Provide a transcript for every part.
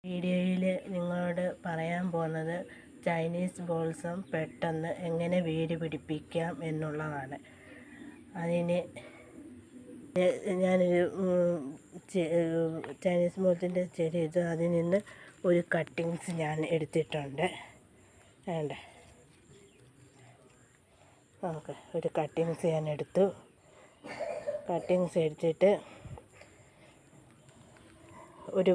വീഡിയോയിൽ നിങ്ങളോട് പറയാൻ പോകുന്നത് ചൈനീസ് ബോൾസം പെട്ടെന്ന് എങ്ങനെ വേര് പിടിപ്പിക്കാം എന്നുള്ളതാണ്. അതിന് ഞാനൊരു ചൈനീസ് ബോൾസിൻ്റെ ചെടി അതിൽ നിന്ന് ഒരു കട്ടിങ്സ് ഞാൻ എടുത്തിട്ടുണ്ട്. വേണ്ട നമുക്ക് ഒരു കട്ടിങ്സ് ഞാൻ എടുത്തു. കട്ടിങ്സ് എടുത്തിട്ട് ഒരു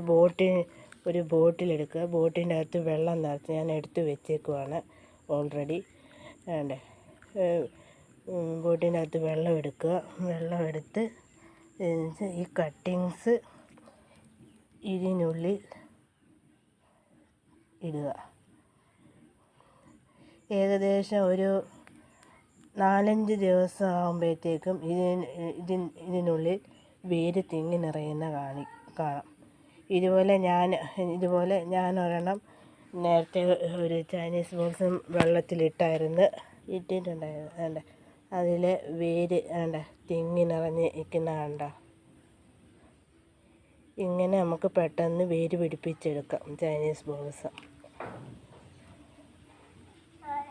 ബോട്ടിലെടുക്കുക. ബോട്ടിൻ്റെ അകത്ത് വെള്ളം നിറച്ച് ഞാൻ എടുത്ത് വെച്ചേക്കുവാണ് ഓൾറെഡി. വേണ്ടേ, ബോട്ടിൻ്റെ അകത്ത് വെള്ളം എടുക്കുക. വെള്ളം എടുത്ത് ഈ കട്ടിങ്സ് ഇതിനുള്ളിൽ ഇടുക. ഏകദേശം ഒരു 4-5 ദിവസം ആകുമ്പോഴത്തേക്കും ഇതിനുള്ളിൽ വേര് തിങ്ങി നിറയുന്ന കാണാം. ഇതുപോലെ ഞാൻ ഒരെണ്ണം നേരത്തെ ഒരു ചൈനീസ് ബോൾസം ഇട്ടിട്ടുണ്ടായിരുന്നു. അതിൽ വേര് തിങ്ങി നിറഞ്ഞ് നിൽക്കുന്ന കണ്ട. ഇങ്ങനെ നമുക്ക് പെട്ടെന്ന് വേര് പിടിപ്പിച്ചെടുക്കാം ചൈനീസ് ബോൾസം.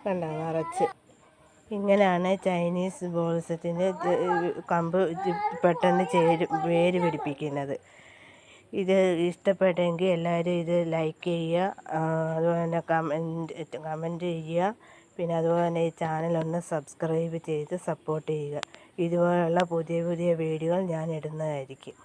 കണ്ട നിറച്ച്. ഇങ്ങനെയാണ് ചൈനീസ് ബോൾസത്തിൻ്റെ കമ്പ് പെട്ടെന്ന് വേര് പിടിപ്പിക്കുന്നത്. ഇത് ഇഷ്ടപ്പെട്ടെങ്കിൽ എല്ലാവരും ഇത് ലൈക്ക് ചെയ്യുക, അതുപോലെ തന്നെ കമൻറ്റ് ചെയ്യുക. പിന്നെ അതുപോലെ തന്നെ ഈ ചാനലൊന്ന് സബ്സ്ക്രൈബ് ചെയ്ത് സപ്പോർട്ട് ചെയ്യുക. ഇതുപോലുള്ള പുതിയ വീഡിയോകൾ ഞാൻ ഇടുന്നതായിരിക്കും.